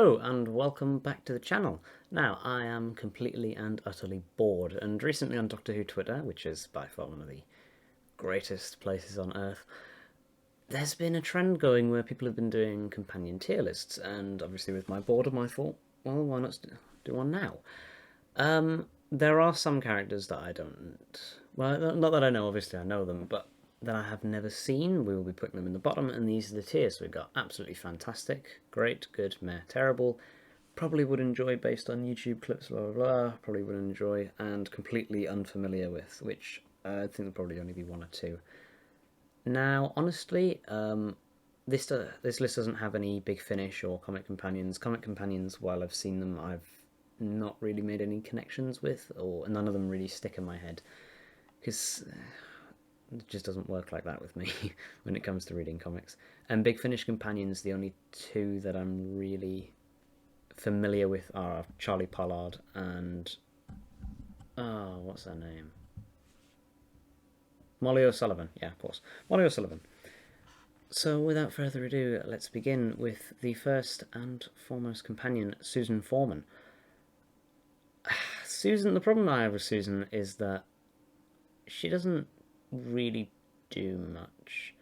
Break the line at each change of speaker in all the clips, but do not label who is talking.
Hello and welcome back to the channel. Now, I am completely and utterly bored, and recently on Doctor Who Twitter, which is by far one of the greatest places on earth, there's been a trend going where people have been doing companion tier lists, and obviously with my boredom I thought, well, why not do one now? There are some characters that I don't... Well, not that I know, obviously I know them, but that I have never seen. We will be putting them in the bottom, and these are the tiers. We've got absolutely fantastic, great, good, meh, terrible, probably would enjoy based on YouTube clips, blah, blah, blah, probably would enjoy, and completely unfamiliar with, which I think there'll probably only be one or two. Now, honestly, this list doesn't have any Big Finish or Comic Companions. Comic Companions, while I've seen them, I've not really made any connections with, or none of them really stick in my head, because it just doesn't work like that with me when it comes to reading comics. And Big Finish Companions, the only two that I'm really familiar with are Charlie Pollard and what's her name? Molly O'Sullivan. Yeah, of course, Molly O'Sullivan. So, without further ado, let's begin with the first and foremost companion, Susan Foreman. Susan, the problem I have with Susan is that she doesn't really do much.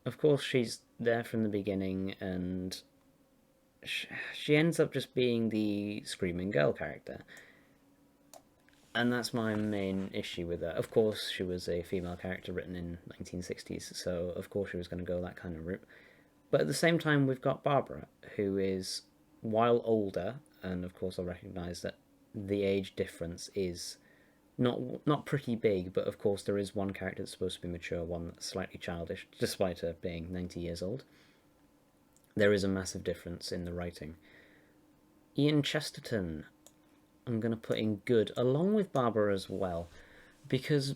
Of course, she's there from the beginning, and she ends up just being the screaming girl character. And that's my main issue with her. Of course, she was a female character written in 1960s, so of course she was going to go that kind of route. But at the same time, we've got Barbara, who is, while older, and of course I'll recognise that the age difference is not pretty big, but of course there is one character that's supposed to be mature, one that's slightly childish, despite her being 90 years old. There is a massive difference in the writing. Ian Chesterton, I'm going to put in good, along with Barbara as well, because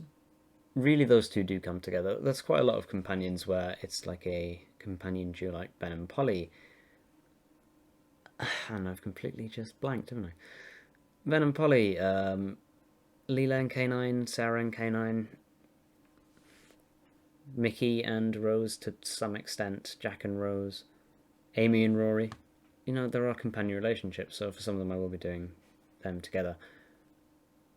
really those two do come together. There's quite a lot of companions where it's like a companion duo like Ben and Polly. And I've completely just blanked, haven't I? Ben and Polly, Leela and K9, Sarah and K9, Mickey and Rose to some extent, Jack and Rose, Amy and Rory. You know, there are companion relationships, so for some of them I will be doing them together.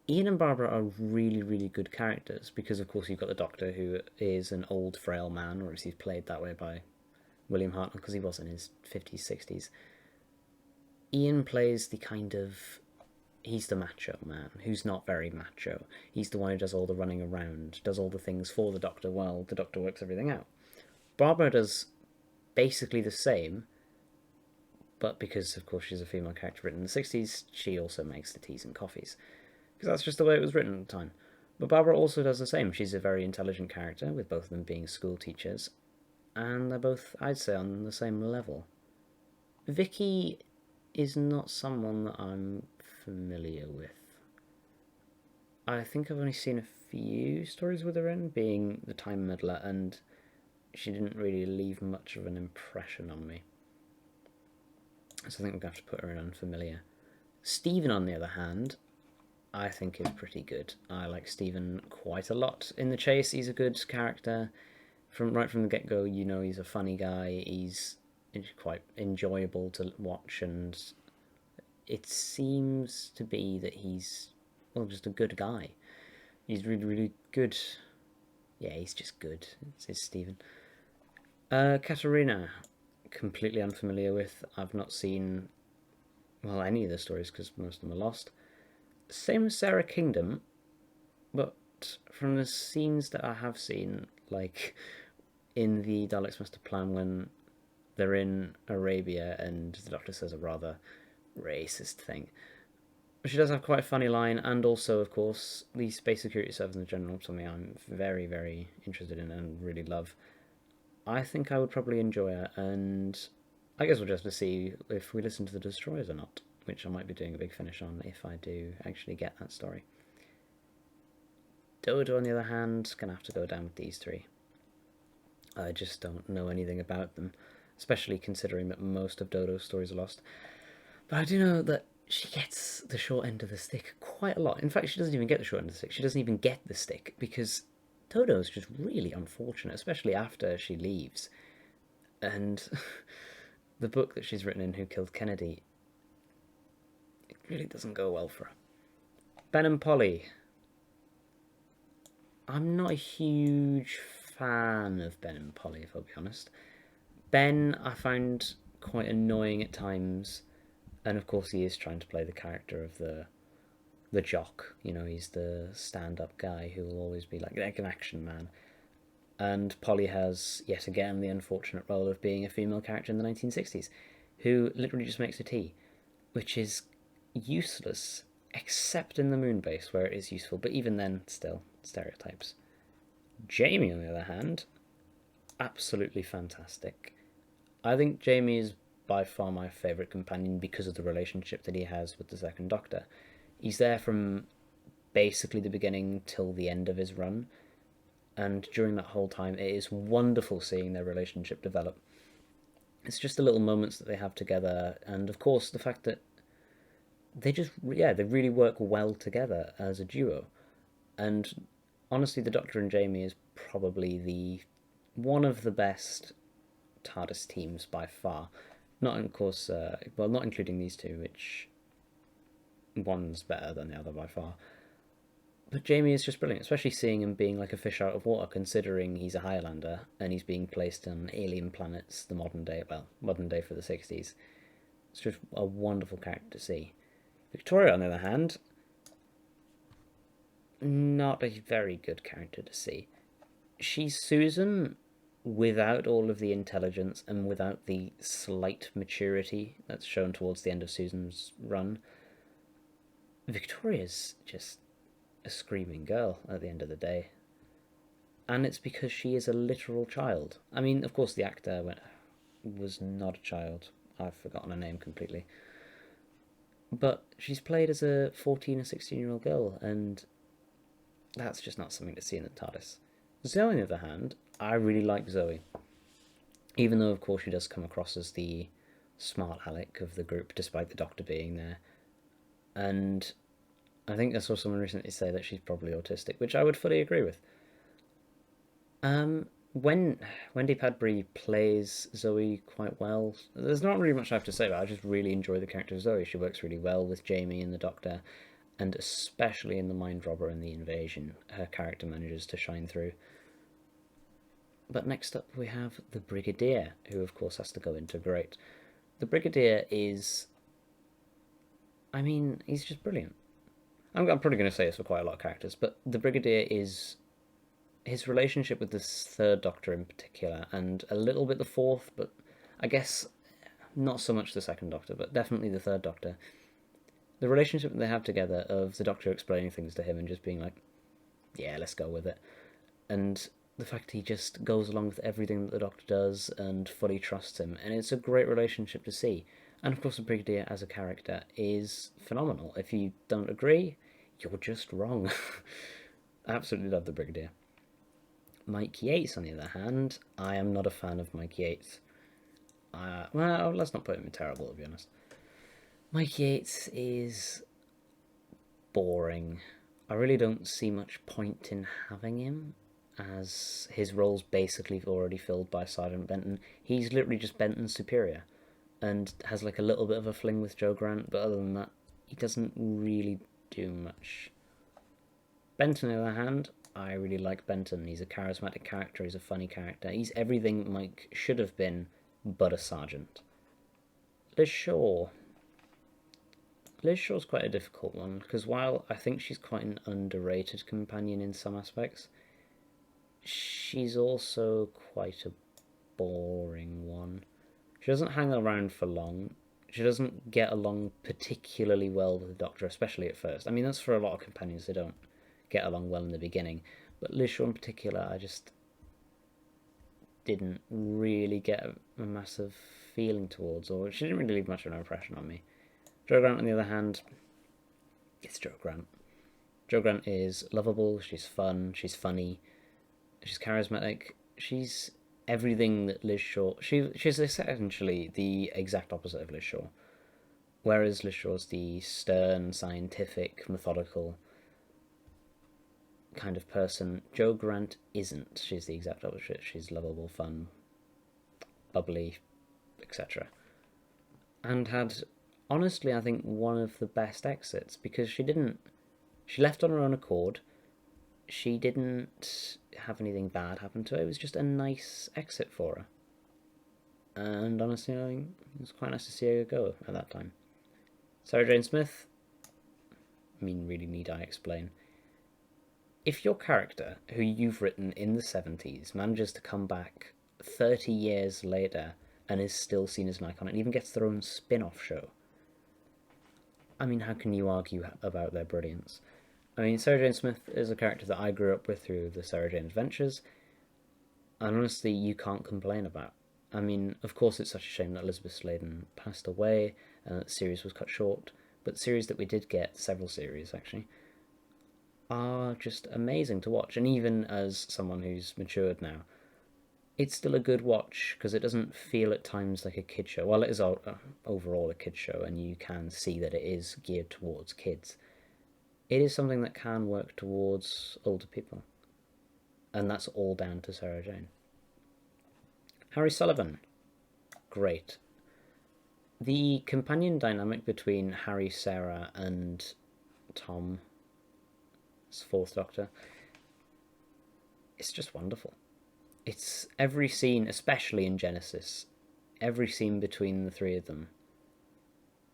Ian and Barbara are really, really good characters because, of course, you've got the Doctor, who is an old, frail man, or at least he's played that way by William Hartnell because he was in his 50s, 60s. Ian plays the kind of... He's the macho man, who's not very macho. He's the one who does all the running around, does all the things for the Doctor while the Doctor works everything out. Barbara does basically the same, but because, of course, she's a female character written in the 60s, she also makes the teas and coffees. Because that's just the way it was written at the time. But Barbara also does the same. She's a very intelligent character, with both of them being school teachers, and they're both, I'd say, on the same level. Vicky is not someone that I'm familiar with. I think I've only seen a few stories with her in, being the Time Meddler, and she didn't really leave much of an impression on me. So I think we're going to have to put her in unfamiliar. Stephen, on the other hand, I think is pretty good. I like Stephen quite a lot. In The Chase, he's a good character. Right from the get-go, you know he's a funny guy. He's quite enjoyable to watch, and it seems to be that he's, well, just a good guy. He's really, really good. Yeah, he's just good. It's Stephen. Katarina, completely unfamiliar with. I've not seen, well, any of the stories because most of them are lost. Same as Sarah Kingdom, but from the scenes that I have seen, like in the Daleks Master Plan when they're in Arabia and the Doctor says a rather racist thing. She does have quite a funny line, and also, of course, the Space Security Service in general, something I'm very, very interested in and really love. I think I would probably enjoy her, and I guess we'll just have to see if we listen to the Destroyers or not, which I might be doing a Big Finish on if I do actually get that story. Dodo, on the other hand, gonna have to go down with these three. I just don't know anything about them, especially considering that most of Dodo's stories are lost. But I do know that she gets the short end of the stick quite a lot. In fact, she doesn't even get the short end of the stick. She doesn't even get the stick because Dodo's just really unfortunate, especially after she leaves. And the book that she's written in, Who Killed Kennedy, really doesn't go well for her. Ben and Polly. I'm not a huge fan of Ben and Polly, if I'll be honest. Ben, I find quite annoying at times, and of course he is trying to play the character of the jock. You know, he's the stand-up guy who will always be like an action man. And Polly has, yet again, the unfortunate role of being a female character in the 1960s, who literally just makes a tea, which is useless, except in the Moonbase, where it is useful, but even then, still, stereotypes. Jamie, on the other hand, absolutely fantastic. I think Jamie is by far my favourite companion because of the relationship that he has with the Second Doctor. He's there from basically the beginning till the end of his run, and during that whole time it is wonderful seeing their relationship develop. It's just the little moments that they have together, and of course the fact that they really work well together as a duo. And honestly, the Doctor and Jamie is probably the one of the best TARDIS teams by far. Not, of course, not including these two, which one's better than the other by far. But Jamie is just brilliant, especially seeing him being like a fish out of water, considering he's a Highlander and he's being placed on alien planets, the modern day for the 60s. It's just a wonderful character to see. Victoria, on the other hand, not a very good character to see. She's Susan without all of the intelligence and without the slight maturity that's shown towards the end of Susan's run. Victoria's just a screaming girl at the end of the day. And it's because she is a literal child. I mean, of course, the actor was not a child. I've forgotten her name completely. But she's played as a 14 or 16-year-old girl, and that's just not something to see in the TARDIS. Zoe, on the other hand, I really like Zoe. Even though, of course, she does come across as the smart aleck of the group, despite the Doctor being there. And I think I saw someone recently say that she's probably autistic, which I would fully agree with. When Wendy Padbury plays Zoe quite well, there's not really much I have to say about it. I just really enjoy the character of Zoe. She works really well with Jamie and the Doctor, and especially in The Mind Robber and The Invasion, her character manages to shine through. But next up we have the Brigadier, who of course has to go into great. The Brigadier is... I mean, he's just brilliant. I'm probably going to say this for quite a lot of characters, but the Brigadier is... his relationship with this third Doctor in particular, and a little bit the fourth, but I guess not so much the second Doctor, but definitely the third Doctor. The relationship that they have together of the Doctor explaining things to him and just being like, yeah, let's go with it. And the fact he just goes along with everything that the Doctor does and fully trusts him, and it's a great relationship to see. And of course the Brigadier as a character is phenomenal. If you don't agree, you're just wrong. I absolutely love the Brigadier. Mike Yates, on the other hand, I am not a fan of Mike Yates. Well, let's not put him in terrible, to be honest. Mike Yates is boring. I really don't see much point in having him, as his role's basically already filled by Sergeant Benton. He's literally just Benton's superior, and has like a little bit of a fling with Jo Grant, but other than that, he doesn't really do much. Benton, on the other hand, I really like Benton. He's a charismatic character, he's a funny character. He's everything Mike should have been, but a sergeant. Liz Shaw. Liz Shaw's quite a difficult one, because while I think she's quite an underrated companion in some aspects, she's also quite a boring one. She doesn't hang around for long. She doesn't get along particularly well with the Doctor, especially at first. I mean, that's for a lot of companions, they don't get along well in the beginning. But Liz Shaw in particular, I just didn't really get a massive feeling towards, or she didn't really leave much of an impression on me. Jo Grant, on the other hand, it's Jo Grant. Jo Grant is lovable, she's fun, she's funny, she's charismatic, she's everything that Liz Shaw... She's essentially the exact opposite of Liz Shaw. Whereas Liz Shaw's the stern, scientific, methodical kind of person, Jo Grant isn't. She's the exact opposite. She's lovable, fun, bubbly, etc. And had honestly, I think one of the best exits, because she left on her own accord. She didn't have anything bad happen to her. It was just a nice exit for her. And honestly, I think it was quite nice to see her go at that time. Sarah Jane Smith, I mean, really need I explain? If your character, who you've written in the 70s, manages to come back 30 years later and is still seen as an icon and even gets their own spin off show, I mean, how can you argue about their brilliance? I mean, Sarah Jane Smith is a character that I grew up with through the Sarah Jane Adventures, and honestly, you can't complain about. I mean, of course, it's such a shame that Elizabeth Sladen passed away and that the series was cut short, but the series that we did get, several series actually, are just amazing to watch. And even as someone who's matured now, it's still a good watch because it doesn't feel at times like a kid show. Well, it is overall a kid show, and you can see that it is geared towards kids. It is something that can work towards older people, and that's all down to Sarah Jane. Harry Sullivan, great. The companion dynamic between Harry, Sarah, and Tom, his fourth Doctor, it's just wonderful. It's every scene, especially in Genesis, every scene between the three of them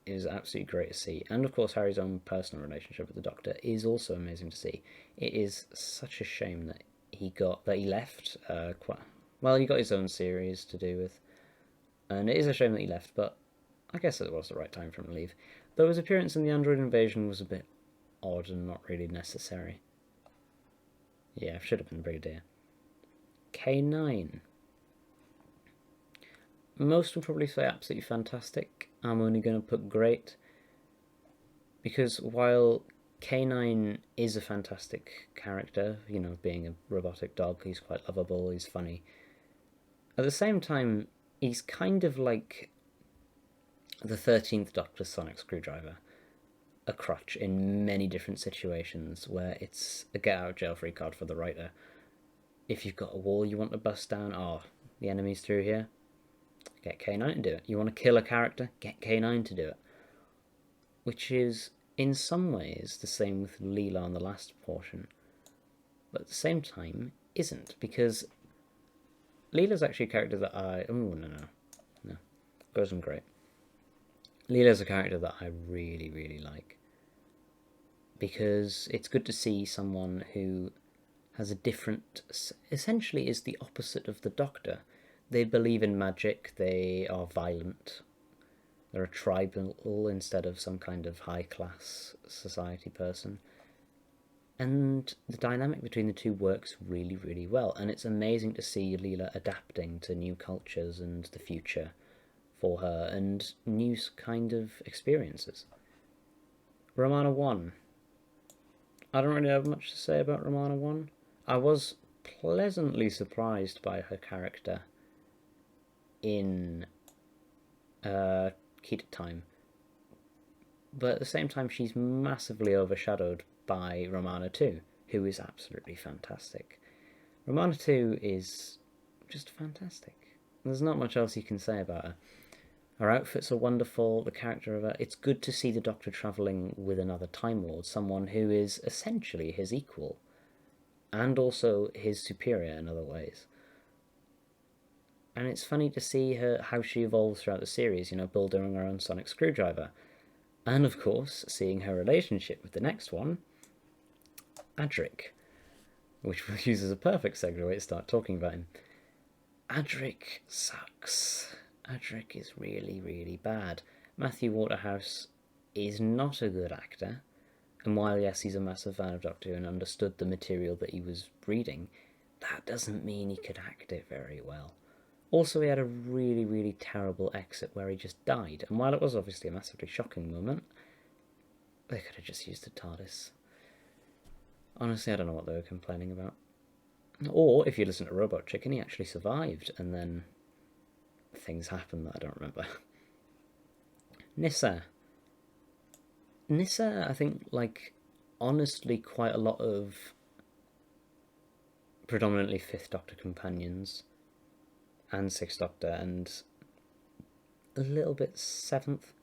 is absolutely great to see. And of course, Harry's own personal relationship with the Doctor is also amazing to see. It is such a shame that he left. He got his own series to do with, and it is a shame that he left. But I guess it was the right time for him to leave. Though his appearance in the Android Invasion was a bit odd and not really necessary. Yeah, should have been Brigadier. K9. Most will probably say absolutely fantastic. I'm only going to put great, because while K9 is a fantastic character, you know, being a robotic dog, he's quite lovable, he's funny. At the same time, he's kind of like the 13th Doctor's sonic screwdriver, a crutch in many different situations where it's a get out of jail free card for the writer. If you've got a wall you want to bust down, the enemy's through here, get K9 to do it. You want to kill a character, get K9 to do it. Which is, in some ways, the same with Leela on the last portion, but at the same time, isn't, because Leela's actually a character that no. Goes on great. Leela's a character that I really, really like, because it's good to see someone who has a different, essentially is the opposite of the Doctor. They believe in magic, they are violent, they're a tribal instead of some kind of high-class society person. And the dynamic between the two works really, really well, and it's amazing to see Leela adapting to new cultures and the future for her, and new kind of experiences. Romana 1. I don't really have much to say about Romana 1. I was pleasantly surprised by her character in Key to Time, but at the same time she's massively overshadowed by Romana 2, who is absolutely fantastic. Romana 2 is just fantastic. There's not much else you can say about her. Her outfits are wonderful, the character of her. It's good to see the Doctor travelling with another Time Lord, someone who is essentially his equal, and also his superior in other ways. And it's funny to see how she evolves throughout the series, you know, building her own sonic screwdriver. And of course, seeing her relationship with the next one, Adric, which we'll use as a perfect segue to start talking about him. Adric sucks. Adric is really, really bad. Matthew Waterhouse is not a good actor, and while yes, he's a massive fan of Doctor Who and understood the material that he was reading, that doesn't mean he could act it very well. Also, he had a really, really terrible exit where he just died, and while it was obviously a massively shocking moment, they could have just used the TARDIS. Honestly, I don't know what they were complaining about. Or, if you listen to Robot Chicken, he actually survived, and then things happened that I don't remember. Nyssa, I think, honestly, quite a lot of predominantly 5th Doctor companions, and 6th Doctor, and a little bit 7th,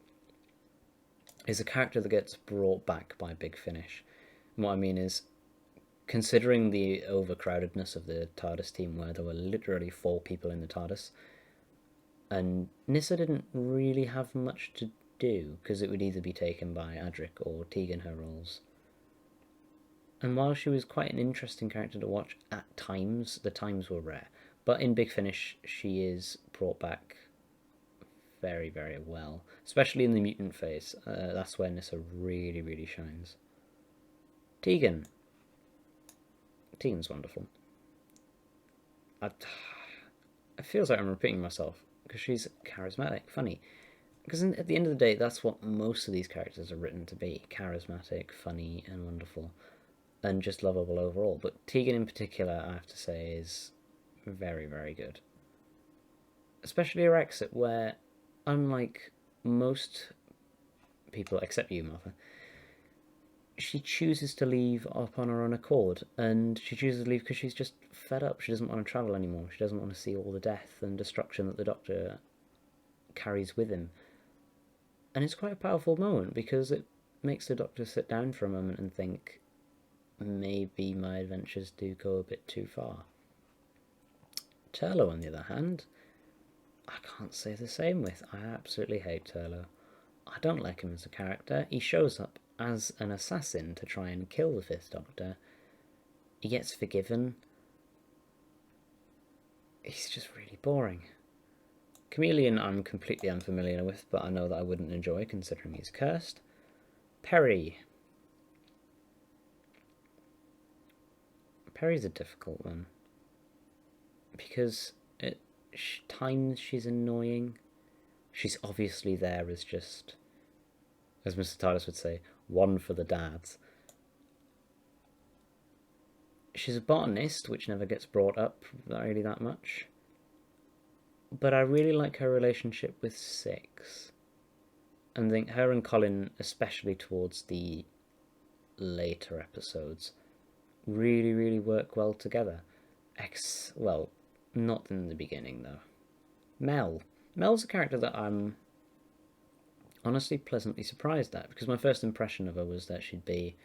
is a character that gets brought back by Big Finish. And what I mean is, considering the overcrowdedness of the TARDIS team, where there were literally 4 people in the TARDIS, and Nyssa didn't really have much to do, because it would either be taken by Adric or Tegan her roles. And while she was quite an interesting character to watch at times, the times were rare. But in Big Finish, she is brought back very, very well, especially in the mutant phase. That's where Nyssa really, really shines. Tegan's wonderful. It feels like I'm repeating myself because she's charismatic, funny. Because at the end of the day, that's what most of these characters are written to be: charismatic, funny, and wonderful, and just lovable overall. But Tegan in particular, I have to say, is very, very good. Especially her exit, where, unlike most people, except you, Martha, she chooses to leave up on her own accord, and she chooses to leave because she's just fed up. She doesn't want to travel anymore. She doesn't want to see all the death and destruction that the Doctor carries with him. And it's quite a powerful moment because it makes the Doctor sit down for a moment and think, maybe my adventures do go a bit too far. Turlough, on the other hand, I can't say the same with. I absolutely hate Turlough. I don't like him as a character. He shows up as an assassin to try and kill the Fifth Doctor. He gets forgiven. He's just really boring. Chameleon I'm completely unfamiliar with, but I know that I wouldn't enjoy considering he's cursed. Peri. Peri's a difficult one. Because at times she's annoying. She's obviously there as just, as Mr. TARDIS would say, one for the dads. She's a botanist, which never gets brought up really that much. But I really like her relationship with Six. And think her and Colin, especially towards the later episodes, really, really work well together. Well, not in the beginning, though. Mel's a character that I'm honestly pleasantly surprised at, because my first impression of her was that she'd be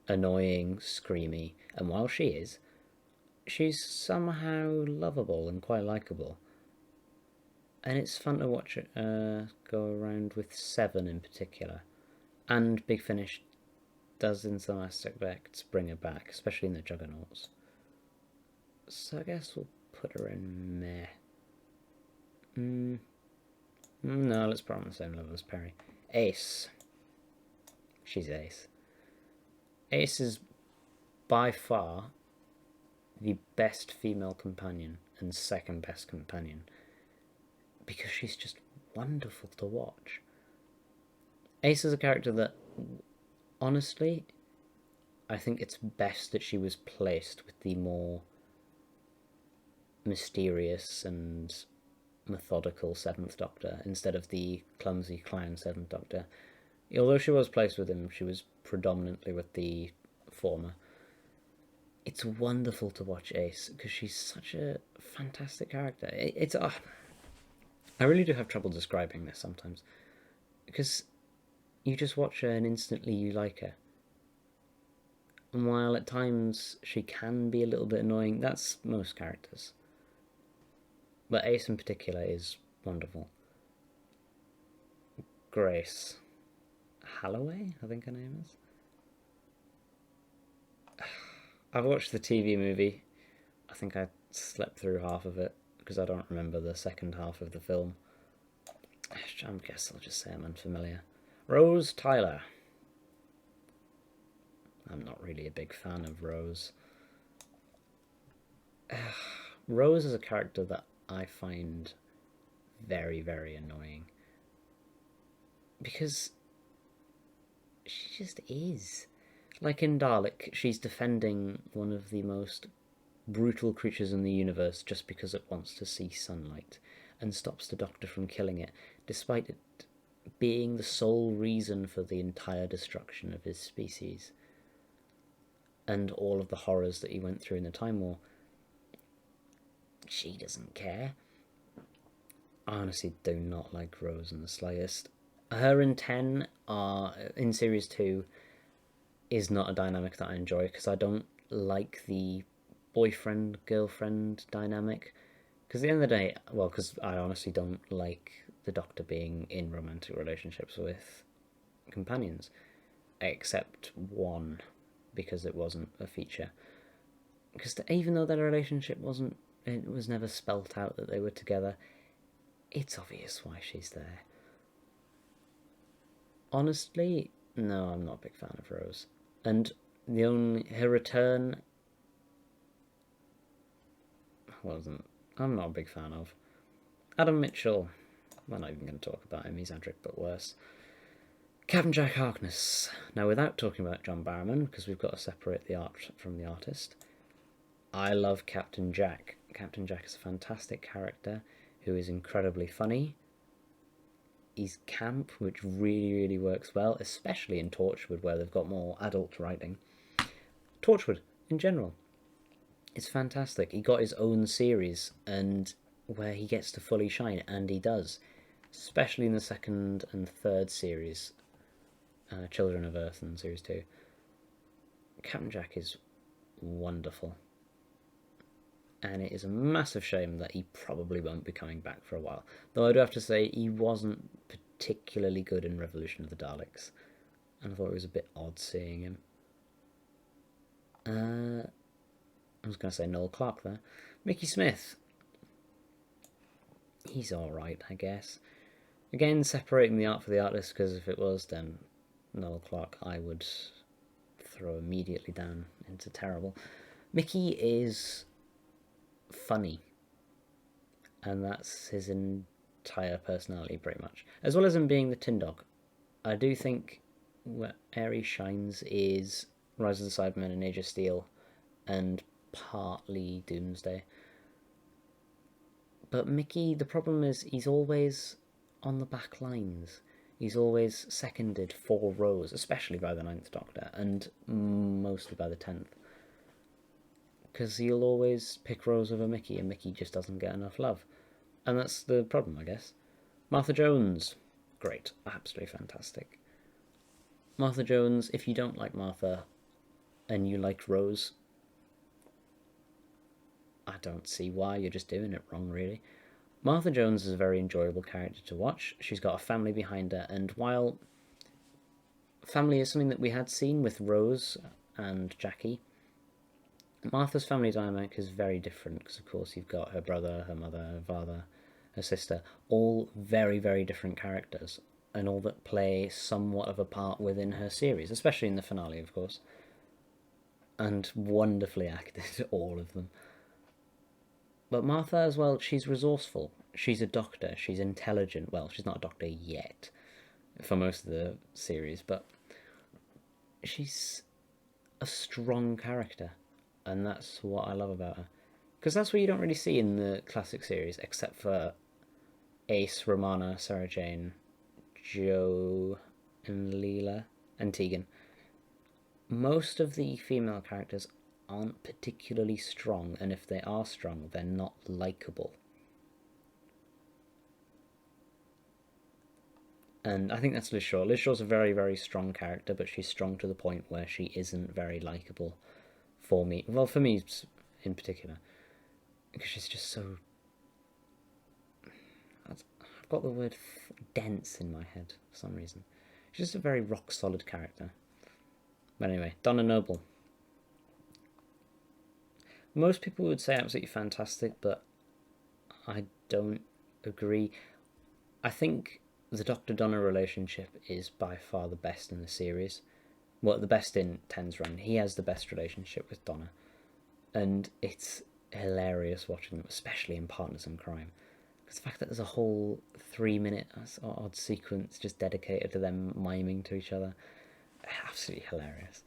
annoying, screamy, and while she is, she's somehow lovable and quite likeable. And it's fun to watch it go around with Seven in particular. And Big Finish does in some aspects bring her back, especially in the Juggernauts. So I guess we'll put her in meh. No, let's put her on the same level as Peri. Ace. She's Ace. Ace is by far the best female companion and second best companion, because she's just wonderful to watch. Ace is a character that, honestly, I think it's best that she was placed with the more mysterious and methodical Seventh Doctor instead of the clumsy clown Seventh Doctor. Although she was placed with him, she was predominantly with the former. It's wonderful to watch Ace because she's such a fantastic character. I really do have trouble describing this sometimes, because you just watch her and instantly you like her. And while at times she can be a little bit annoying, that's most characters. But Ace in particular is wonderful. Grace Holloway, I think her name is. I've watched the TV movie. I think I slept through half of it because I don't remember the second half of the film. I guess I'll just say I'm unfamiliar. Rose Tyler. I'm not really a big fan of Rose. Rose is a character that I find very, very annoying. Because she just is. Like in Dalek, she's defending one of the most brutal creatures in the universe just because it wants to see sunlight, and stops the Doctor from killing it, despite it being the sole reason for the entire destruction of his species and all of the horrors that he went through in the Time War. She doesn't care. I honestly do not like Rose in the slightest. Her and Ten are in series 2 is not a dynamic that I enjoy because I don't like the boyfriend girlfriend dynamic. Because at the end of the day, well, because I honestly don't like the Doctor being in romantic relationships with companions, except one, because it wasn't a feature. Because even though their relationship wasn't, it was never spelt out that they were together, it's obvious why she's there. Honestly, no, I'm not a big fan of Rose. And her return wasn't. I'm not a big fan of. Adam Mitchell. We're not even going to talk about him. He's Adric, but worse. Captain Jack Harkness. Now, without talking about John Barrowman, because we've got to separate the art from the artist, I love Captain Jack. Captain Jack is a fantastic character who is incredibly funny. He's camp, which really, really works well, especially in Torchwood, where they've got more adult writing. Torchwood, in general, is fantastic. He got his own series, and where he gets to fully shine, and he does. Especially in the second and third series, Children of Earth and Series 2. Captain Jack is wonderful. And it is a massive shame that he probably won't be coming back for a while. Though I do have to say, he wasn't particularly good in Revolution of the Daleks. And I thought it was a bit odd seeing him. I was going to say Noel Clarke there. Mickey Smith. He's alright, I guess. Again, separating the art for the artist, because if it was, then Noel Clarke I would throw immediately down into terrible. Mickey is funny, and that's his entire personality pretty much, as well as him being the Tin Dog. I do think where Ares shines is Rise of the Cybermen and Age of Steel, and partly Doomsday. But Mickey, the problem is he's always on the back lines. He's always seconded for Rose, especially by the Ninth Doctor, and mostly by the 10th. Because he'll always pick Rose over Mickey, and Mickey just doesn't get enough love. And that's the problem, I guess. Martha Jones. Great. Absolutely fantastic. Martha Jones, if you don't like Martha and you like Rose, I don't see why. You're just doing it wrong, really. Martha Jones is a very enjoyable character to watch. She's got a family behind her, and while family is something that we had seen with Rose and Jackie, Martha's family dynamic is very different because, of course, you've got her brother, her mother, her father, her sister, all very, very different characters, and all that play somewhat of a part within her series, especially in the finale, of course. And wonderfully acted, all of them. But Martha, as well, she's resourceful. She's a doctor. She's intelligent. Well, she's not a doctor yet for most of the series, but she's a strong character, and that's what I love about her. Because that's what you don't really see in the classic series, except for Ace, Romana, Sarah Jane, Jo, and Leela, and Tegan. Most of the female characters aren't particularly strong, and if they are strong, they're not likable. And I think that's Liz Shaw. Liz Shaw's a very, very strong character, but she's strong to the point where she isn't very likable for me. Well, for me in particular. Because she's just so... I've got the word dense in my head for some reason. She's just a very rock-solid character. But anyway, Donna Noble. Most people would say absolutely fantastic, but I don't agree. I think the Doctor-Donna relationship is by far the best in the series. Well, the best in Ten's run. He has the best relationship with Donna. And it's hilarious watching them, especially in Partners in Crime. Because the fact that there's a whole 3-minute odd sequence just dedicated to them miming to each other, absolutely hilarious.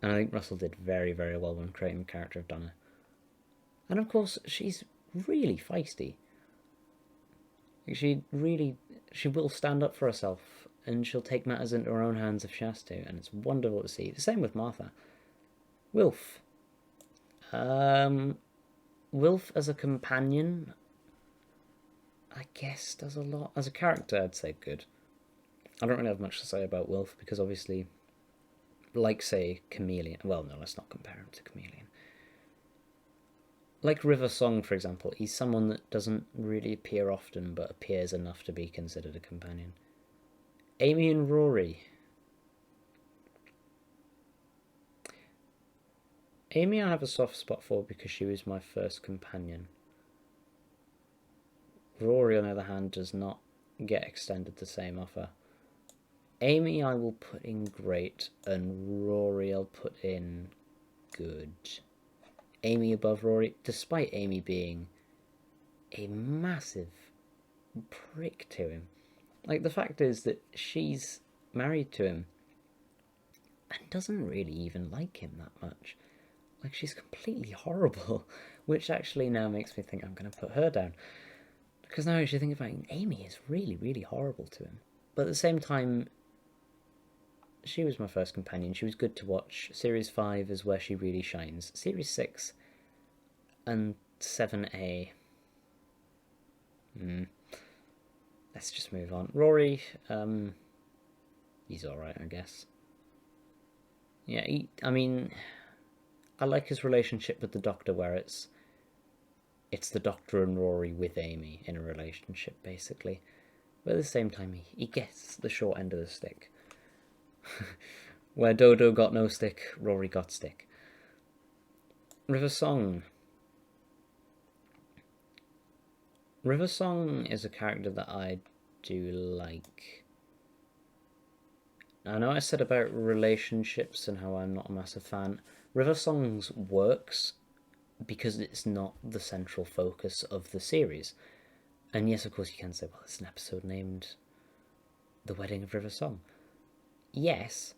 And I think Russell did very, very well when creating the character of Donna. And of course, she's really feisty. She will stand up for herself, and she'll take matters into her own hands if she has to, and it's wonderful to see. The same with Martha. Wilf. Wilf as a companion, I guess, does a lot. As a character, I'd say good. I don't really have much to say about Wilf because obviously, like, say, Chameleon. Well, no, let's not compare him to Chameleon. Like River Song, for example, he's someone that doesn't really appear often but appears enough to be considered a companion. Amy and Rory. Amy I have a soft spot for because she was my first companion. Rory, on the other hand, does not get extended the same offer. Amy I will put in great, and Rory I'll put in good. Amy above Rory, despite Amy being a massive prick to him. Like, the fact is that she's married to him and doesn't really even like him that much. Like, she's completely horrible, which actually now makes me think I'm going to put her down. Because now I actually think about it, Amy is really, really horrible to him. But at the same time, she was my first companion. She was good to watch. Series 5 is where she really shines. Series 6 and 7A. Let's just move on. Rory, he's alright, I guess. Yeah, I like his relationship with the Doctor, where it's the Doctor and Rory with Amy in a relationship, basically. But at the same time, he gets the short end of the stick. Where Dodo got no stick, Rory got stick. River Song. River Song is a character that I do like. I know I said about relationships and how I'm not a massive fan. River Songs works because it's not the central focus of the series. And yes, of course, you can say, well, it's an episode named The Wedding of River Song. Yes,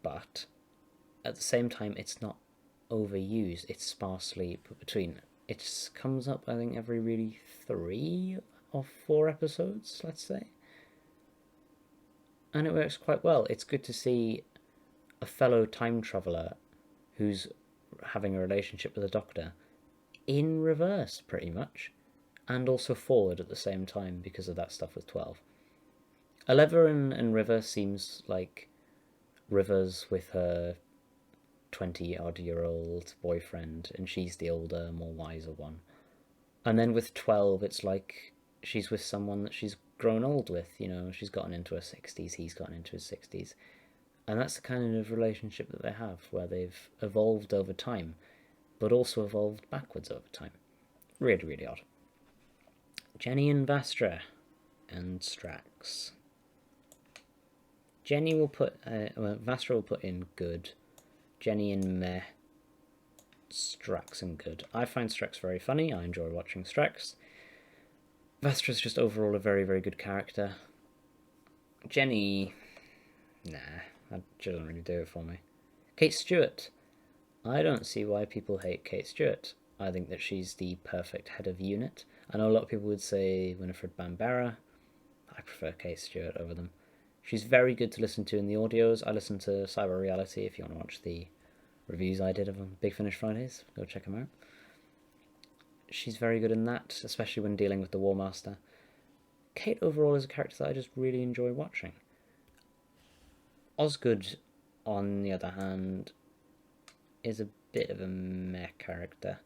but at the same time, it's not overused. It's sparsely put between. It comes up, I think, every really 3 or 4 episodes, let's say. And it works quite well. It's good to see a fellow time traveller who's having a relationship with a Doctor in reverse, pretty much, and also forward at the same time because of that stuff with 12. Eleva and River seems like River's with her 20-odd-year-old boyfriend, and she's the older, more wiser one. And then with 12, it's like she's with someone that she's grown old with, she's gotten into her 60s, he's gotten into his 60s. And that's the kind of relationship that they have, where they've evolved over time, but also evolved backwards over time. Really, really odd. Jenny and Vastra and Strax. Jenny will put, Vastra will put in good. Jenny in meh. Strax and good. I find Strax very funny. I enjoy watching Strax. Vastra's just overall a very, very good character. Jenny, nah, that doesn't really do it for me. Kate Stewart. I don't see why people hate Kate Stewart. I think that she's the perfect head of unit. I know a lot of people would say Winifred Bambara. I prefer Kate Stewart over them. She's very good to listen to in the audios. I listen to Cyber Reality if you want to watch the reviews I did of Big Finish Fridays. Go check them out. She's very good in that, especially when dealing with the War Master. Kate overall is a character that I just really enjoy watching. Osgood, on the other hand, is a bit of a meh character.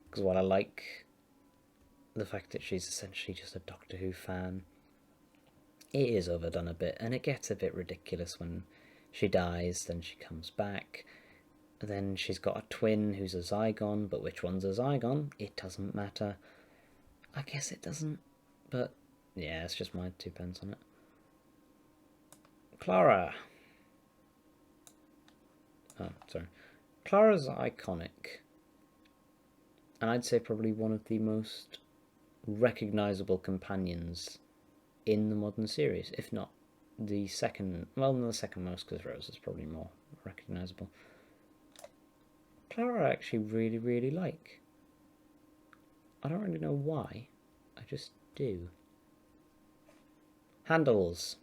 Because while I like the fact that she's essentially just a Doctor Who fan, it is overdone a bit, and it gets a bit ridiculous when she dies, then she comes back. Then she's got a twin who's a Zygon, but which one's a Zygon? It doesn't matter. I guess it doesn't, but yeah, it's just my 2 pence on it. Clara. Oh, sorry. Clara's iconic. And I'd say probably one of the most recognisable companions in the modern series, if not the second, well, not the second most, because Rose is probably more recognisable. Clara I actually really, really like. I don't really know why, I just do. Handles.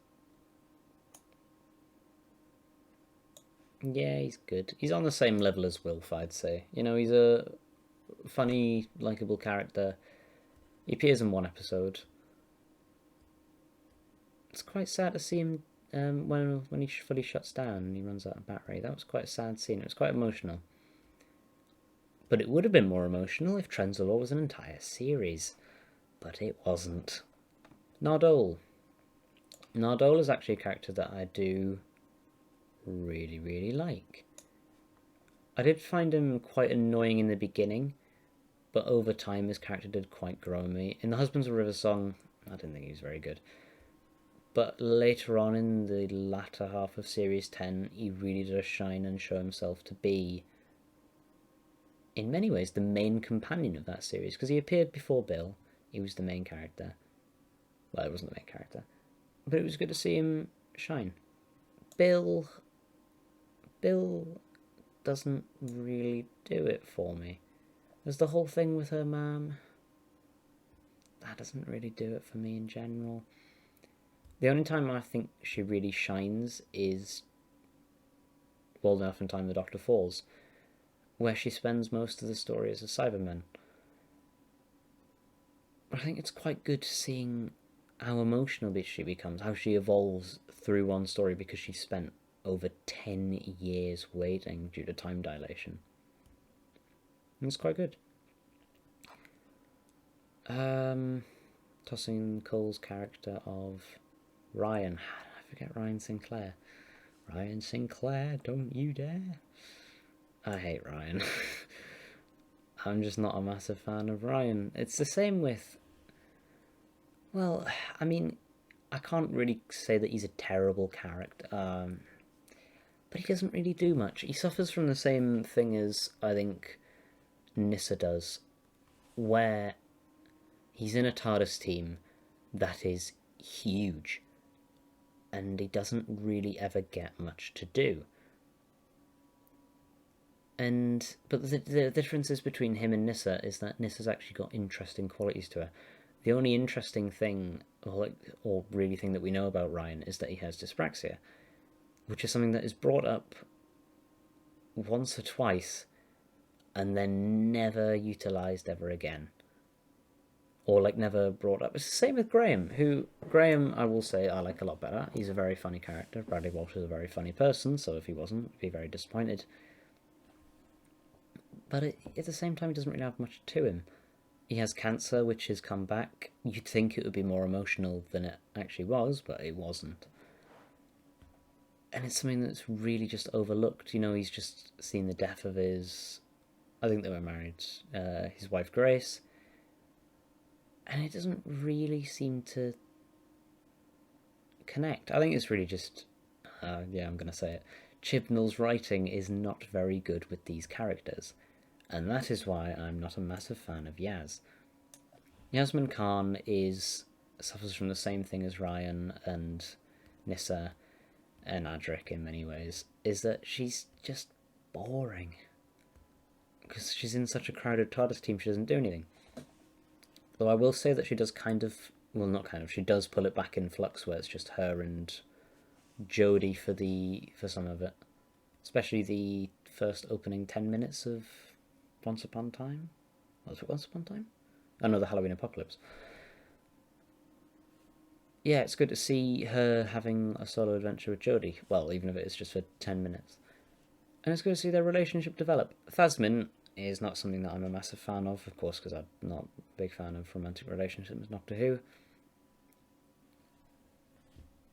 Yeah, he's good. He's on the same level as Wilf, I'd say. He's a funny, likeable character. He appears in 1 episode. it's quite sad to see him when he fully shuts down and he runs out of battery. That was quite a sad scene. It was quite emotional. But it would have been more emotional if Trenzalore was an entire series. But it wasn't. Nardole. Nardole is actually a character that I do really, really like. I did find him quite annoying in the beginning, but over time his character did quite grow on me. In the Husbands of River song, I didn't think he was very good. But later on in the latter half of Series 10, he really does shine and show himself to be, in many ways, the main companion of that series. Because he appeared before Bill, he was the main character. Well, he wasn't the main character. But it was good to see him shine. Bill doesn't really do it for me. There's the whole thing with her mum. That doesn't really do it for me in general. The only time I think she really shines is Old Enough in Time the Doctor Falls, where she spends most of the story as a Cyberman. But I think it's quite good seeing how emotional she becomes, how she evolves through one story because she spent over 10 years waiting due to time dilation. And it's quite good. Tossing Cole's character of Ryan. I forget Ryan Sinclair. Ryan Sinclair, don't you dare. I hate Ryan. I'm just not a massive fan of Ryan. It's the same with... Well, I mean, I can't really say that he's a terrible character. But he doesn't really do much. He suffers from the same thing as, I think, Nyssa does, where he's in a TARDIS team that is huge, and he doesn't really ever get much to do. But the differences between him and Nyssa is that Nyssa's actually got interesting qualities to her. The only interesting thing, or really thing that we know about Ryan, is that he has dyspraxia, which is something that is brought up once or twice and then never utilised ever again. Or never brought up. It's the same with Graham, Graham, I will say, I like a lot better. He's a very funny character. Bradley Walsh is a very funny person, so if he wasn't, I'd be very disappointed. But at the same time, he doesn't really have much to him. He has cancer, which has come back. You'd think it would be more emotional than it actually was, but it wasn't. And it's something that's really just overlooked. He's just seen the death of his... I think they were married. His wife, Grace. And it doesn't really seem to connect. I think it's really just... I'm going to say it. Chibnall's writing is not very good with these characters. And that is why I'm not a massive fan of Yaz. Yasmin Khan suffers from the same thing as Ryan and Nyssa and Adric in many ways, is that she's just boring. Because she's in such a crowded TARDIS team, she doesn't do anything. Though I will say that she does she does pull it back in Flux, where it's just her and Jodie for some of it. Especially the first opening 10 minutes of Once Upon a Time? Was it Once Upon a Time? Oh no, the Halloween Apocalypse. Yeah, it's good to see her having a solo adventure with Jodie. Well, even if it is just for 10 minutes. And it's good to see their relationship develop. Thasmin is not something that I'm a massive fan of course, because I'm not a big fan of romantic relationships with Doctor Who.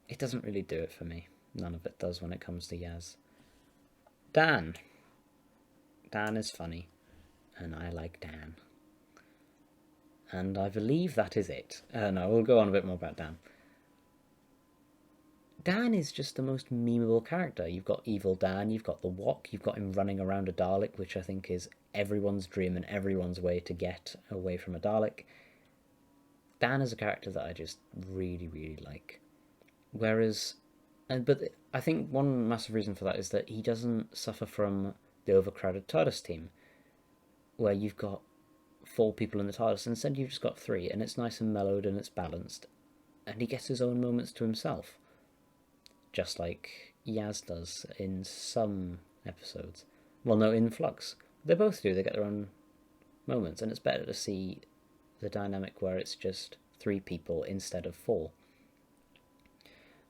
It doesn't really do it for me. None of it does when it comes to Yaz. Dan. Dan is funny. And I like Dan. And I believe that is it. No, we'll go on a bit more about Dan. Dan is just the most memeable character. You've got Evil Dan, you've got the Wok, you've got him running around a Dalek, which I think is everyone's dream and everyone's way to get away from a Dalek. Dan is a character that I just really, really like. But I think one massive reason for that is that he doesn't suffer from the overcrowded TARDIS team, where you've got 4 people in the TARDIS, and instead you've just got 3, and it's nice and mellowed and it's balanced. And he gets his own moments to himself. Just like Yaz does in some episodes. Well, no, in Flux. They both do, they get their own moments, and it's better to see the dynamic where it's just 3 people instead of 4.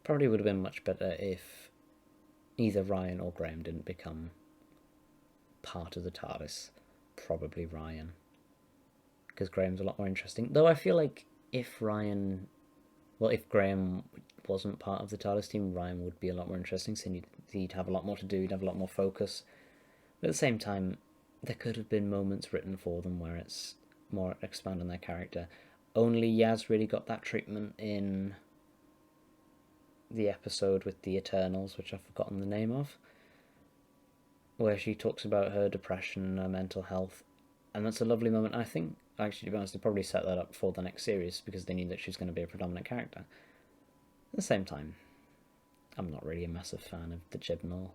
Probably would have been much better if either Ryan or Graham didn't become part of the TARDIS. Probably Ryan, because Graham's a lot more interesting. Though I feel like if Graham wasn't part of the TARDIS team, Ryan would be a lot more interesting, so he'd have a lot more to do, he'd have a lot more focus. But at the same time, there could have been moments written for them where it's more expand on their character. Only Yaz really got that treatment in the episode with the Eternals, which I've forgotten the name of, where she talks about her depression and her mental health, and that's a lovely moment. I think, actually, to be honest, they probably set that up for the next series because they knew that she was going to be a predominant character. At the same time, I'm not really a massive fan of the Chibnall.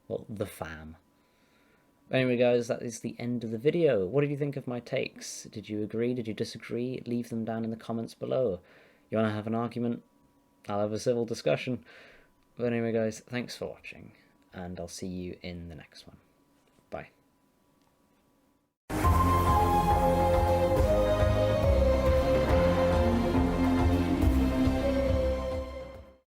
Well, the fam. Anyway, guys, that is the end of the video. What did you think of my takes? Did you agree? Did you disagree? Leave them down in the comments below. You want to have an argument? I'll have a civil discussion. But anyway, guys, thanks for watching, and I'll see you in the next one. Bye.